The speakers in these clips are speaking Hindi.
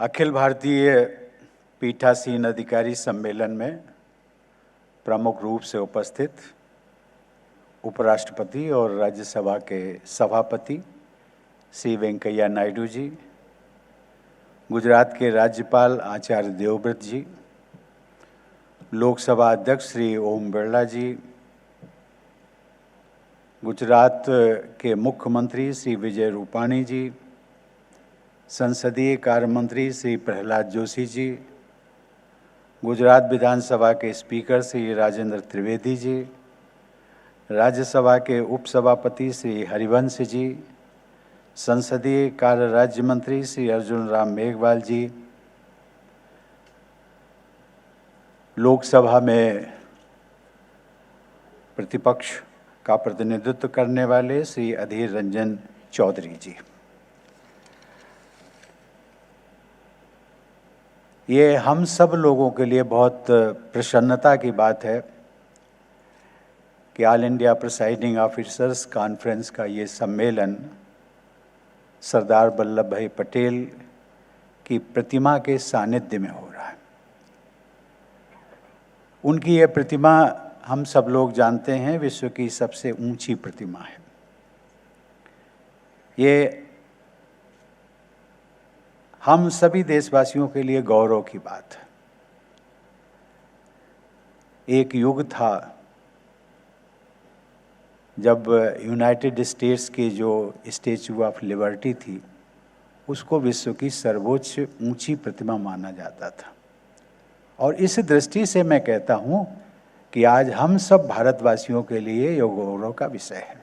अखिल भारतीय पीठासीन अधिकारी सम्मेलन में प्रमुख रूप से उपस्थित उपराष्ट्रपति और राज्यसभा के सभापति श्री वेंकैया नायडू जी, गुजरात के राज्यपाल आचार्य देवव्रत जी, लोकसभा अध्यक्ष श्री ओम बिरला जी, गुजरात के मुख्यमंत्री श्री विजय रूपाणी जी, संसदीय कार्य मंत्री श्री प्रहलाद जोशी जी, गुजरात विधानसभा के स्पीकर श्री राजेंद्र त्रिवेदी जी, राज्यसभा के उपसभापति श्री हरिवंश जी, संसदीय कार्य राज्य मंत्री श्री अर्जुन राम मेघवाल जी, लोकसभा में प्रतिपक्ष का प्रतिनिधित्व करने वाले श्री अधीर रंजन चौधरी जी। ये हम सब लोगों के लिए बहुत प्रसन्नता की बात है कि all India presiding officers conference का ये सम्मेलन सरदार वल्लभ भाई पटेल की प्रतिमा के सानिध्य में हो रहा है। उनकी ये प्रतिमा हम सब लोग जानते हैं विश्व की सबसे ऊंची प्रतिमा है। ये हम सभी देशवासियों के लिए गौरव की बात है। एक युग था जब यूनाइटेड स्टेट्स की जो स्टैच्यू ऑफ लिबर्टी थी उसको विश्व की सर्वोच्च ऊंची प्रतिमा माना जाता था। और इस दृष्टि से मैं कहता हूं कि आज हम सब भारतवासियों के लिए ये गौरव का विषय है।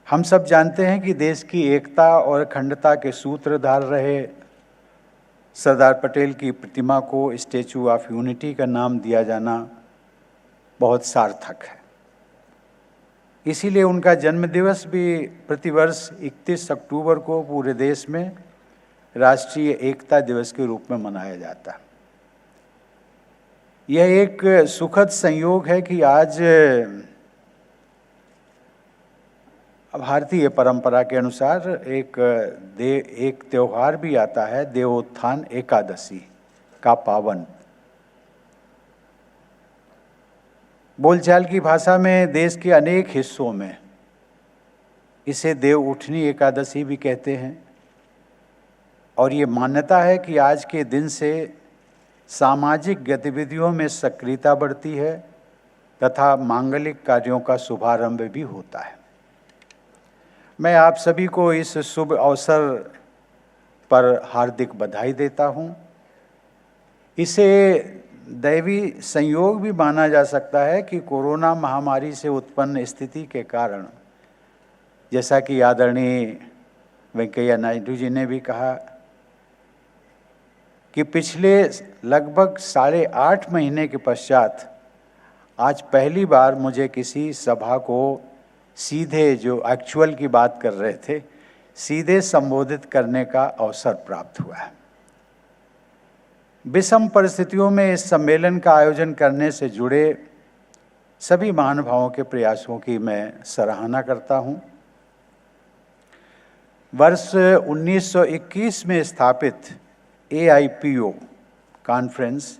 हम सब जानते हैं कि देश की एकता और अखंडता के सूत्रधार रहे सरदार पटेल की प्रतिमा को स्टैच्यू ऑफ यूनिटी का नाम दिया जाना बहुत सार्थक है। इसीलिए उनका जन्मदिवस भी प्रतिवर्ष 31 अक्टूबर को पूरे देश में राष्ट्रीय एकता दिवस के रूप में मनाया जाता है। यह एक सुखद संयोग है कि आज भारतीय परंपरा के अनुसार एक त्योहार भी आता है, देवोत्थान एकादशी का पावन। बोलचाल की भाषा में देश के अनेक हिस्सों में इसे देव उठनी एकादशी भी कहते हैं। और ये मान्यता है कि आज के दिन से सामाजिक गतिविधियों में सक्रियता बढ़ती है तथा मांगलिक कार्यों का शुभारंभ भी होता है। मैं आप सभी को इस शुभ अवसर पर हार्दिक बधाई देता हूं। इसे दैवी संयोग भी माना जा सकता है कि कोरोना महामारी से उत्पन्न स्थिति के कारण, जैसा कि आदरणीय वेंकैया नायडू जी ने भी कहा कि पिछले लगभग 8.5 महीने के पश्चात आज पहली बार मुझे किसी सभा को सीधे, जो एक्चुअल की बात कर रहे थे, सीधे संबोधित करने का अवसर प्राप्त हुआ है। विषम परिस्थितियों में इस सम्मेलन का आयोजन करने से जुड़े सभी महानुभावों के प्रयासों की मैं सराहना करता हूं। वर्ष 1921 में स्थापित AIPO कॉन्फ्रेंस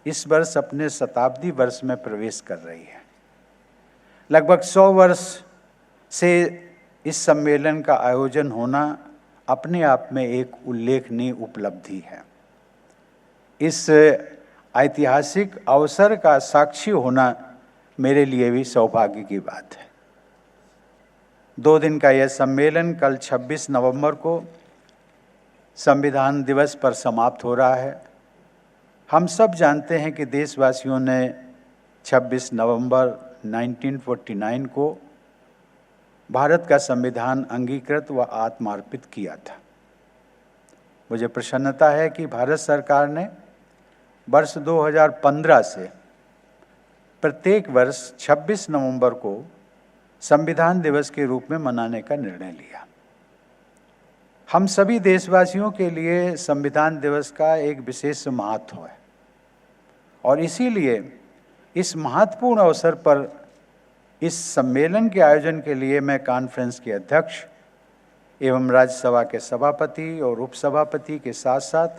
इस वर्ष अपने शताब्दी वर्ष में प्रवेश कर रही है। लगभग 100 वर्ष से इस सम्मेलन का आयोजन होना अपने आप में एक उल्लेखनीय उपलब्धि है। इस ऐतिहासिक अवसर का साक्षी होना मेरे लिए भी सौभाग्य की बात है। 2 दिन का यह सम्मेलन कल 26 नवंबर को संविधान दिवस पर समाप्त हो रहा है। हम सब जानते हैं कि देशवासियों ने 26 नवंबर 1949 को भारत का संविधान अंगीकृत व आत्मार्पित किया था। मुझे प्रसन्नता है कि भारत सरकार ने वर्ष 2015 से प्रत्येक वर्ष 26 नवंबर को संविधान दिवस के रूप में मनाने का निर्णय लिया। हम सभी देशवासियों के लिए संविधान दिवस का एक विशेष महत्व है और इसीलिए इस महत्वपूर्ण अवसर पर इस सम्मेलन के आयोजन के लिए मैं कॉन्फ्रेंस के अध्यक्ष एवं राज्यसभा के सभापति और उपसभापति के साथ साथ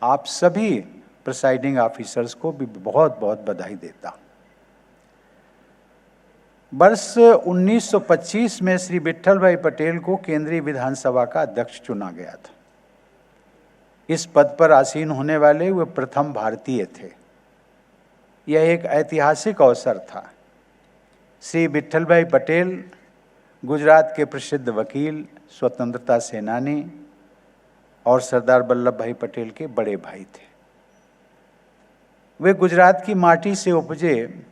आप सभी प्रिसाइडिंग ऑफिसर्स को भी बहुत बहुत बधाई देता हूं। वर्ष 1925 में श्री विट्ठल भाई पटेल को केंद्रीय विधानसभा का अध्यक्ष चुना गया था। इस पद पर आसीन होने वाले वे प्रथम भारतीय थे। यह एक ऐतिहासिक अवसर था। श्री विट्ठल भाई पटेल गुजरात के प्रसिद्ध वकील, स्वतंत्रता सेनानी और सरदार वल्लभ भाई पटेल के बड़े भाई थे। वे गुजरात की माटी से उपजे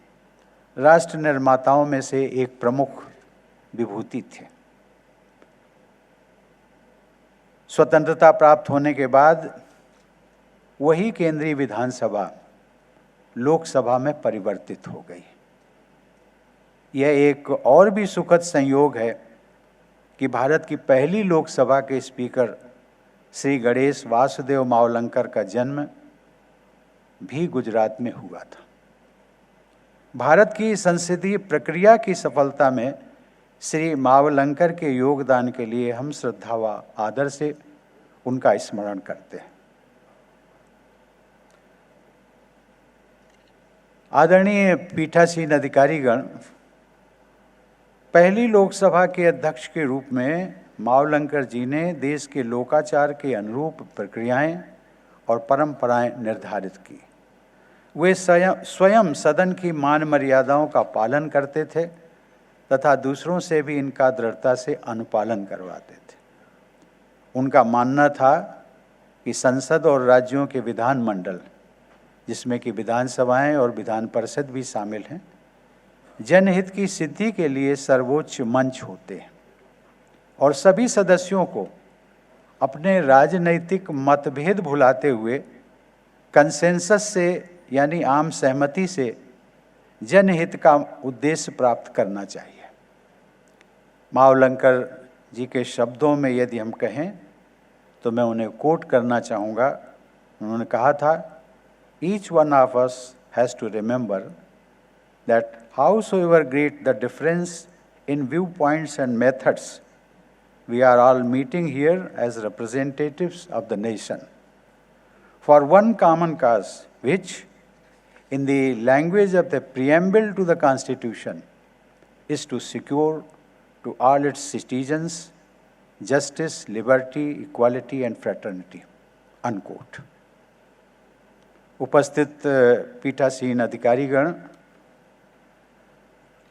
राष्ट्र निर्माताओं में से एक प्रमुख विभूति थे। स्वतंत्रता प्राप्त होने के बाद वही केंद्रीय विधानसभा लोकसभा में परिवर्तित हो गई। यह एक और भी सुखद संयोग है कि भारत की पहली लोकसभा के स्पीकर श्री गणेश वासुदेव मावलंकर का जन्म भी गुजरात में हुआ था। भारत की संसदीय प्रक्रिया की सफलता में श्री मावलंकर के योगदान के लिए हम श्रद्धा व आदर से उनका स्मरण करते हैं। आदरणीय पीठासीन अधिकारीगण, पहली लोकसभा के अध्यक्ष के रूप में मावलंकर जी ने देश के लोकाचार के अनुरूप प्रक्रियाएं और परंपराएं निर्धारित की। वे स्वयं सदन की मान मर्यादाओं का पालन करते थे तथा दूसरों से भी इनका दृढ़ता से अनुपालन करवाते थे। उनका मानना था कि संसद और राज्यों के विधानमंडल, जिसमें कि विधानसभाएं और विधान परिषद भी शामिल हैं, जनहित की सिद्धि के लिए सर्वोच्च मंच होते हैं और सभी सदस्यों को अपने राजनैतिक मतभेद भुलाते हुए कंसेंसस से यानी आम सहमति से जनहित का उद्देश्य प्राप्त करना चाहिए। मावलंकर जी के शब्दों में यदि हम कहें तो मैं उन्हें कोट करना चाहूँगा। उन्होंने कहा था, each one of us has to remember that howsoever great the difference in viewpoints and methods, we are all meeting here as representatives of the nation for one common cause, which, in the language of the preamble to the Constitution, is to secure to all its citizens justice, liberty, equality and fraternity, unquote. उपस्थित पीठासीन अधिकारीगण,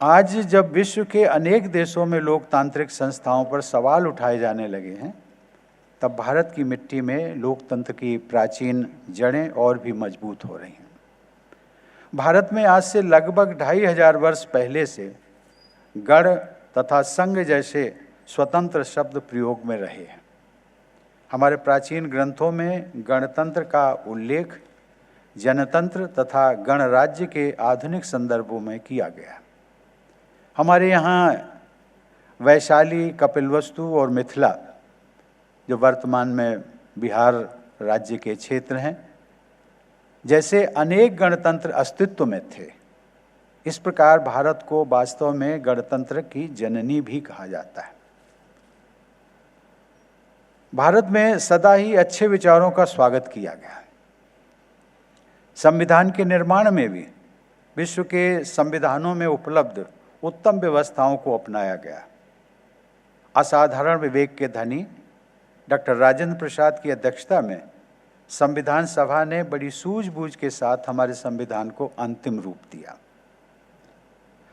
आज जब विश्व के अनेक देशों में लोकतांत्रिक संस्थाओं पर सवाल उठाए जाने लगे हैं, तब भारत की मिट्टी में लोकतंत्र की प्राचीन जड़ें और भी मजबूत हो रही हैं। भारत में आज से लगभग 2500 वर्ष पहले से गण तथा संघ जैसे स्वतंत्र शब्द प्रयोग में रहे हैं। हमारे प्राचीन ग्रंथों में गणतंत्र का उल्लेख जनतंत्र तथा गणराज्य के आधुनिक संदर्भों में किया गया। हमारे यहाँ वैशाली, कपिलवस्तु और मिथिला, जो वर्तमान में बिहार राज्य के क्षेत्र हैं, जैसे अनेक गणतंत्र अस्तित्व में थे। इस प्रकार भारत को वास्तव में गणतंत्र की जननी भी कहा जाता है। भारत में सदा ही अच्छे विचारों का स्वागत किया गया। संविधान के निर्माण में भी विश्व के संविधानों में उपलब्ध उत्तम व्यवस्थाओं को अपनाया गया। असाधारण विवेक के धनी डॉक्टर राजेंद्र प्रसाद की अध्यक्षता में संविधान सभा ने बड़ी सूझबूझ के साथ हमारे संविधान को अंतिम रूप दिया।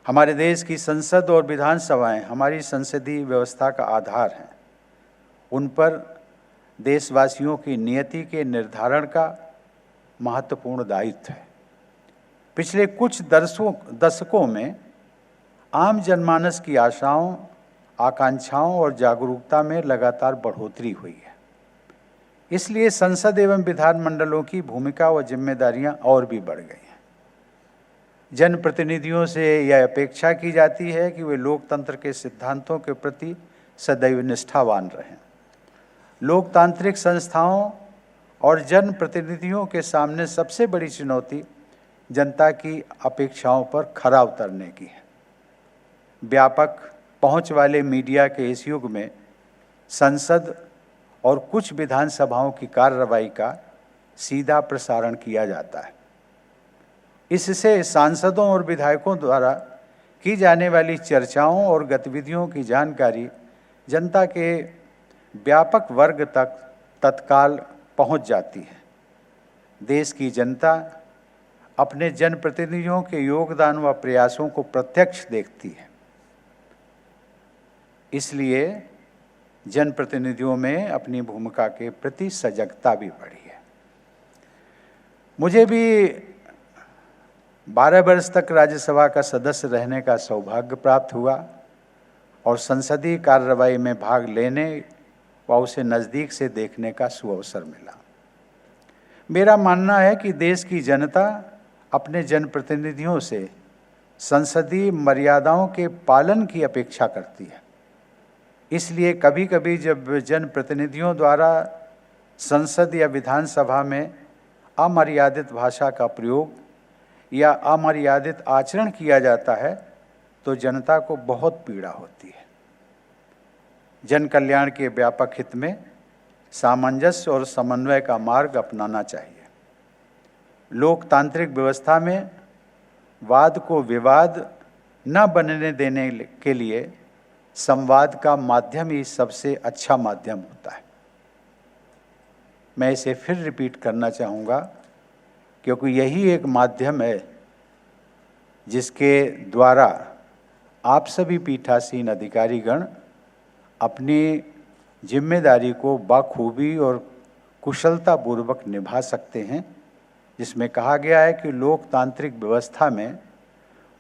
हमारे देश की संसद और विधानसभाएं हमारी संसदीय व्यवस्था का आधार हैं। उन पर देशवासियों की नियति के निर्धारण का महत्वपूर्ण दायित्व है। पिछले कुछ दशकों में आम जनमानस की आशाओं, आकांक्षाओं और जागरूकता में लगातार बढ़ोतरी हुई है। इसलिए संसद एवं विधानमंडलों की भूमिका व जिम्मेदारियां और भी बढ़ गई हैं। जनप्रतिनिधियों से यह अपेक्षा की जाती है कि वे लोकतंत्र के सिद्धांतों के प्रति सदैव निष्ठावान रहें। लोकतांत्रिक संस्थाओं और जनप्रतिनिधियों के सामने सबसे बड़ी चुनौती जनता की अपेक्षाओं पर खरा उतरने की है। व्यापक पहुंच वाले मीडिया के इस युग में संसद और कुछ विधानसभाओं की कार्रवाई का सीधा प्रसारण किया जाता है। इससे सांसदों और विधायकों द्वारा की जाने वाली चर्चाओं और गतिविधियों की जानकारी जनता के व्यापक वर्ग तक तत्काल पहुंच जाती है। देश की जनता अपने जनप्रतिनिधियों के योगदान व प्रयासों को प्रत्यक्ष देखती है। इसलिए जनप्रतिनिधियों में अपनी भूमिका के प्रति सजगता भी बढ़ी है। मुझे भी 12 वर्ष तक राज्यसभा का सदस्य रहने का सौभाग्य प्राप्त हुआ और संसदीय कार्रवाई में भाग लेने व उसे नज़दीक से देखने का सुअवसर मिला। मेरा मानना है कि देश की जनता अपने जनप्रतिनिधियों से संसदीय मर्यादाओं के पालन की अपेक्षा करती है। इसलिए कभी कभी जब जनप्रतिनिधियों द्वारा संसद या विधानसभा में अमर्यादित भाषा का प्रयोग या अमर्यादित आचरण किया जाता है तो जनता को बहुत पीड़ा होती है। जन कल्याण के व्यापक हित में सामंजस्य और समन्वय का मार्ग अपनाना चाहिए। लोकतांत्रिक व्यवस्था में वाद को विवाद न बनने देने के लिए संवाद का माध्यम ही सबसे अच्छा माध्यम होता है। मैं इसे फिर रिपीट करना चाहूँगा क्योंकि यही एक माध्यम है जिसके द्वारा आप सभी पीठासीन अधिकारीगण अपनी जिम्मेदारी को बखूबी और कुशलतापूर्वक निभा सकते हैं, जिसमें कहा गया है कि लोकतांत्रिक व्यवस्था में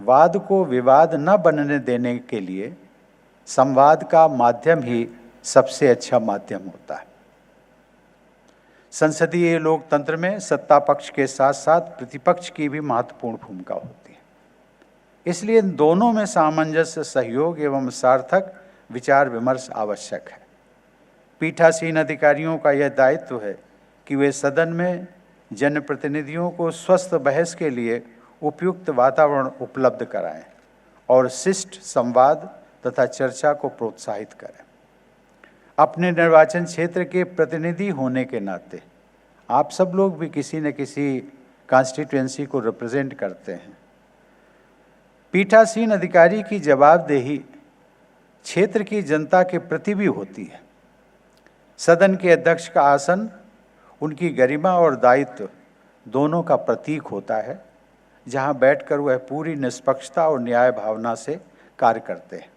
वाद को विवाद न बनने देने के लिए संवाद का माध्यम ही सबसे अच्छा माध्यम होता है। संसदीय लोकतंत्र में सत्ता पक्ष के साथ साथ प्रतिपक्ष की भी महत्वपूर्ण भूमिका होती है। इसलिए इन दोनों में सामंजस्य, सहयोग एवं सार्थक विचार विमर्श आवश्यक है। पीठासीन अधिकारियों का यह दायित्व है कि वे सदन में जनप्रतिनिधियों को स्वस्थ बहस के लिए उपयुक्त वातावरण उपलब्ध कराएं और शिष्ट संवाद तथा चर्चा को प्रोत्साहित करें। अपने निर्वाचन क्षेत्र के प्रतिनिधि होने के नाते आप सब लोग भी किसी न किसी कॉन्स्टिट्यूएंसी को रिप्रेजेंट करते हैं। पीठासीन अधिकारी की जवाबदेही क्षेत्र की जनता के प्रति भी होती है। सदन के अध्यक्ष का आसन उनकी गरिमा और दायित्व दोनों का प्रतीक होता है, जहां बैठकर वह पूरी निष्पक्षता और न्याय भावना से कार्य करते हैं।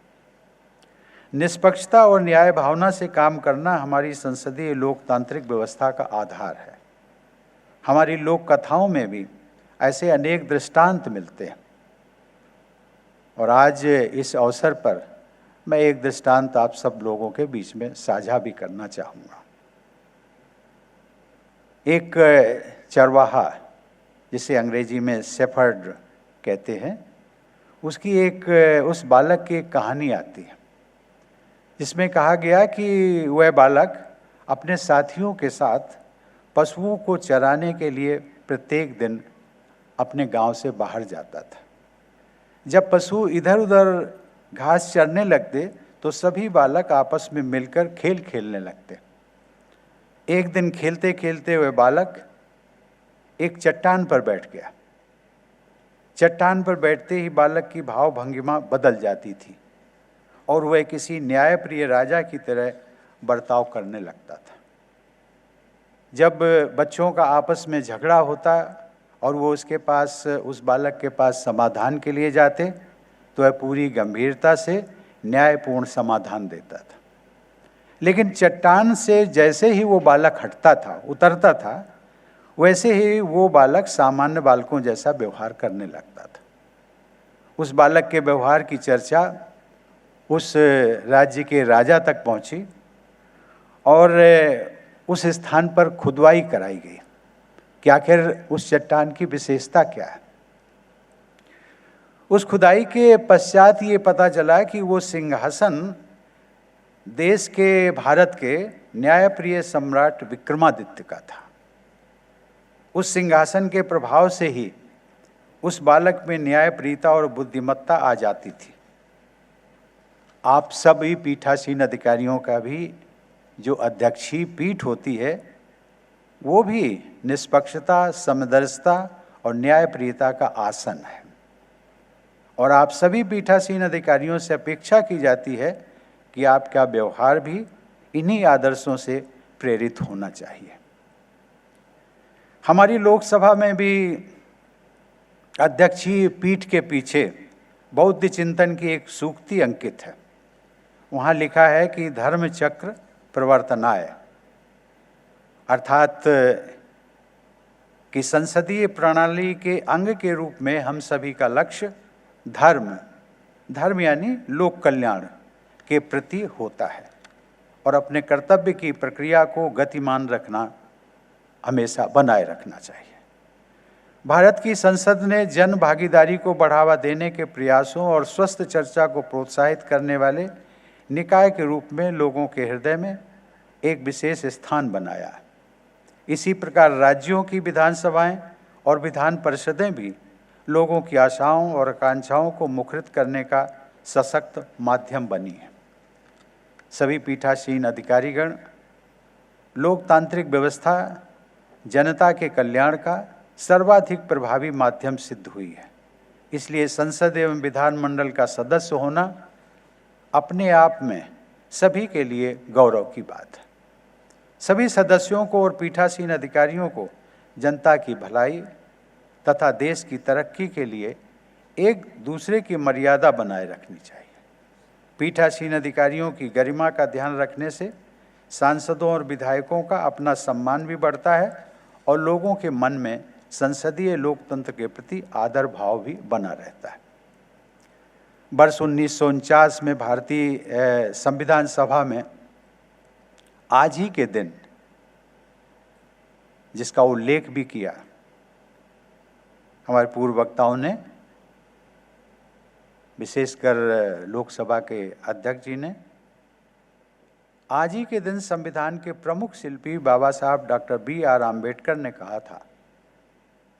निष्पक्षता और न्याय भावना से काम करना हमारी संसदीय लोकतांत्रिक व्यवस्था का आधार है। हमारी लोक कथाओं में भी ऐसे अनेक दृष्टांत मिलते हैं और आज इस अवसर पर मैं एक दृष्टांत आप सब लोगों के बीच में साझा भी करना चाहूँगा। एक चरवाहा, जिसे अंग्रेजी में शेफर्ड कहते हैं, उस बालक की एक कहानी आती है जिसमें कहा गया कि वह बालक अपने साथियों के साथ पशुओं को चराने के लिए प्रत्येक दिन अपने गांव से बाहर जाता था। जब पशु इधर उधर घास चरने लगते तो सभी बालक आपस में मिलकर खेल खेलने लगते। एक दिन खेलते खेलते वह बालक एक चट्टान पर बैठ गया। चट्टान पर बैठते ही बालक की भाव भंगिमा बदल जाती थी और वह किसी न्यायप्रिय राजा की तरह बर्ताव करने लगता था। जब बच्चों का आपस में झगड़ा होता और वो उस बालक के पास समाधान के लिए जाते तो वह पूरी गंभीरता से न्यायपूर्ण समाधान देता था। लेकिन चट्टान से जैसे ही वो बालक हटता था, उतरता था, वैसे ही वो बालक सामान्य बालकों जैसा व्यवहार करने लगता था। उस बालक के व्यवहार की चर्चा उस राज्य के राजा तक पहुंची और उस स्थान पर खुदवाई कराई गई कि आखिर उस चट्टान की विशेषता क्या है। उस खुदाई के पश्चात ये पता चला कि वो सिंहासन देश के भारत के न्यायप्रिय सम्राट विक्रमादित्य का था। उस सिंहासन के प्रभाव से ही उस बालक में न्यायप्रियता और बुद्धिमत्ता आ जाती थी। आप सभी पीठासीन अधिकारियों का भी जो अध्यक्षीय पीठ होती है वो भी निष्पक्षता, समदर्शिता और न्यायप्रियता का आसन है। और आप सभी पीठासीन अधिकारियों से अपेक्षा की जाती है कि आपका व्यवहार भी इन्हीं आदर्शों से प्रेरित होना चाहिए। हमारी लोकसभा में भी अध्यक्षीय पीठ के पीछे बौद्ध चिंतन की एक सूक्ति अंकित है। वहाँ लिखा है कि धर्म चक्र प्रवर्तनाय, अर्थात कि संसदीय प्रणाली के अंग के रूप में हम सभी का लक्ष्य धर्म यानी लोक कल्याण के प्रति होता है और अपने कर्तव्य की प्रक्रिया को गतिमान रखना, हमेशा बनाए रखना चाहिए। भारत की संसद ने जन भागीदारी को बढ़ावा देने के प्रयासों और स्वस्थ चर्चा को प्रोत्साहित करने वाले निकाय के रूप में लोगों के हृदय में एक विशेष स्थान बनाया। इसी प्रकार राज्यों की विधानसभाएं और विधान परिषदें भी लोगों की आशाओं और आकांक्षाओं को मुखरित करने का सशक्त माध्यम बनी है। सभी पीठासीन अधिकारीगण लोकतांत्रिक व्यवस्था जनता के कल्याण का सर्वाधिक प्रभावी माध्यम सिद्ध हुई है। इसलिए संसद एवं विधानमंडल का सदस्य होना अपने आप में सभी के लिए गौरव की बात है। सभी सदस्यों को और पीठासीन अधिकारियों को जनता की भलाई तथा देश की तरक्की के लिए एक दूसरे की मर्यादा बनाए रखनी चाहिए। पीठासीन अधिकारियों की गरिमा का ध्यान रखने से सांसदों और विधायकों का अपना सम्मान भी बढ़ता है और लोगों के मन में संसदीय लोकतंत्र के प्रति आदर भाव भी बना रहता है। वर्ष 1949 में भारतीय संविधान सभा में आज ही के दिन, जिसका उल्लेख भी किया हमारे पूर्व वक्ताओं ने, विशेषकर लोकसभा के अध्यक्ष जी ने, आज ही के दिन संविधान के प्रमुख शिल्पी बाबा साहब डॉक्टर B.R. आम्बेडकर ने कहा था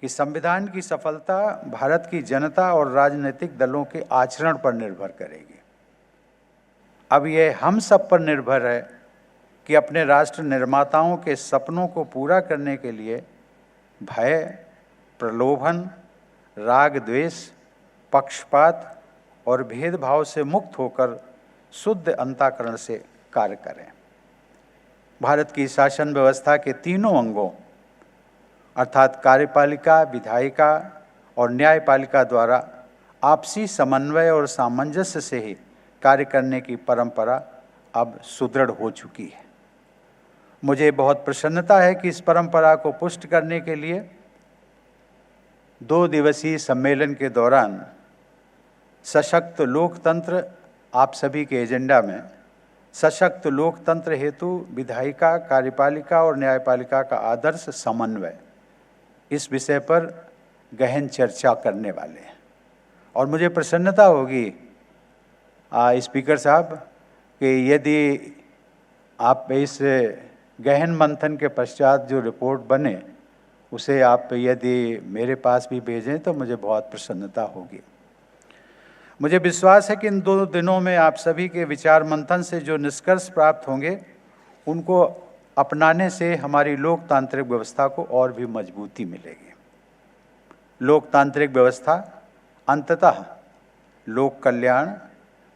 कि संविधान की सफलता भारत की जनता और राजनीतिक दलों के आचरण पर निर्भर करेगी। अब यह हम सब पर निर्भर है कि अपने राष्ट्र निर्माताओं के सपनों को पूरा करने के लिए भय, प्रलोभन, राग द्वेष, पक्षपात और भेदभाव से मुक्त होकर शुद्ध अंतःकरण से कार्य करें। भारत की शासन व्यवस्था के तीनों अंगों अर्थात कार्यपालिका, विधायिका और न्यायपालिका द्वारा आपसी समन्वय और सामंजस्य से ही कार्य करने की परंपरा अब सुदृढ़ हो चुकी है। मुझे बहुत प्रसन्नता है कि इस परंपरा को पुष्ट करने के लिए 2 दिवसीय सम्मेलन के दौरान सशक्त लोकतंत्र, आप सभी के एजेंडा में सशक्त लोकतंत्र हेतु विधायिका, कार्यपालिका और न्यायपालिका का आदर्श समन्वय, इस विषय पर गहन चर्चा करने वाले हैं। और मुझे प्रसन्नता होगी स्पीकर साहब कि यदि आप इस गहन मंथन के पश्चात जो रिपोर्ट बने उसे आप यदि मेरे पास भी भेजें तो मुझे बहुत प्रसन्नता होगी। मुझे विश्वास है कि इन 2 दिनों में आप सभी के विचार मंथन से जो निष्कर्ष प्राप्त होंगे उनको अपनाने से हमारी लोकतांत्रिक व्यवस्था को और भी मजबूती मिलेगी। लोकतांत्रिक व्यवस्था अंततः लोक कल्याण,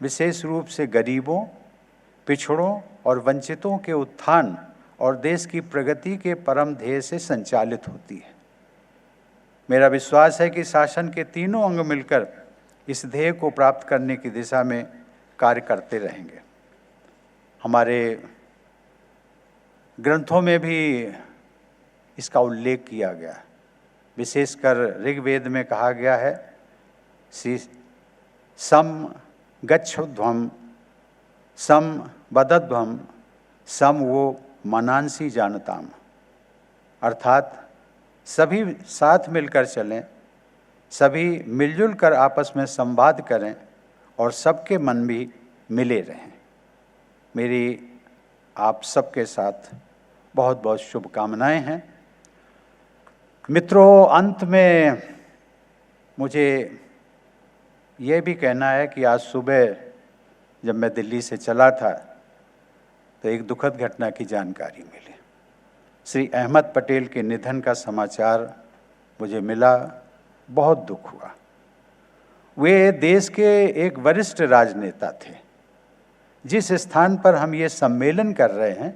विशेष रूप से गरीबों, पिछड़ों और वंचितों के उत्थान और देश की प्रगति के परम ध्येय से संचालित होती है। मेरा विश्वास है कि शासन के तीनों अंग मिलकर इस ध्येय को प्राप्त करने की दिशा में कार्य करते रहेंगे। हमारे ग्रंथों में भी इसका उल्लेख किया गया। विशेषकर ऋग्वेद में कहा गया है, सम गच्छध्वम सम वदध्वम सम वो मनांसी जानताम, अर्थात सभी साथ मिलकर चलें, सभी मिलजुल कर आपस में संवाद करें और सबके मन भी मिले रहें। मेरी आप सबके साथ बहुत बहुत शुभकामनाएं हैं। मित्रों, अंत में मुझे ये भी कहना है कि आज सुबह जब मैं दिल्ली से चला था तो एक दुखद घटना की जानकारी मिली। श्री अहमद पटेल के निधन का समाचार मुझे मिला, बहुत दुख हुआ। वे देश के एक वरिष्ठ राजनेता थे। जिस स्थान पर हम ये सम्मेलन कर रहे हैं,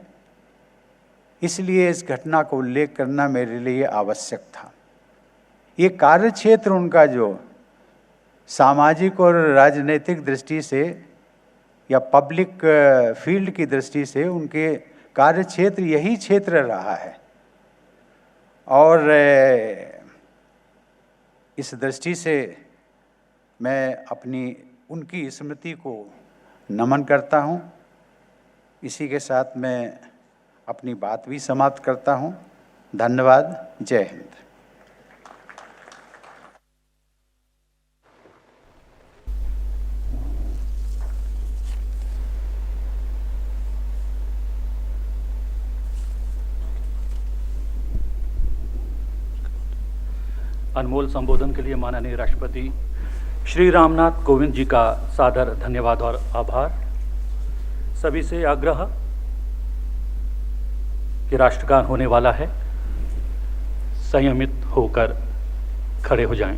इसलिए इस घटना को उल्लेख करना मेरे लिए आवश्यक था। ये कार्यक्षेत्र उनका जो सामाजिक और राजनीतिक दृष्टि से या पब्लिक फील्ड की दृष्टि से उनके कार्यक्षेत्र यही क्षेत्र रहा है, और इस दृष्टि से मैं अपनी उनकी स्मृति को नमन करता हूँ। इसी के साथ मैं अपनी बात भी समाप्त करता हूँ। धन्यवाद। जय हिंद। अनमोल संबोधन के लिए माननीय राष्ट्रपति श्री रामनाथ कोविंद जी का सादर धन्यवाद और आभार। सभी से आग्रह कि राष्ट्रगान होने वाला है, संयमित होकर खड़े हो जाएं।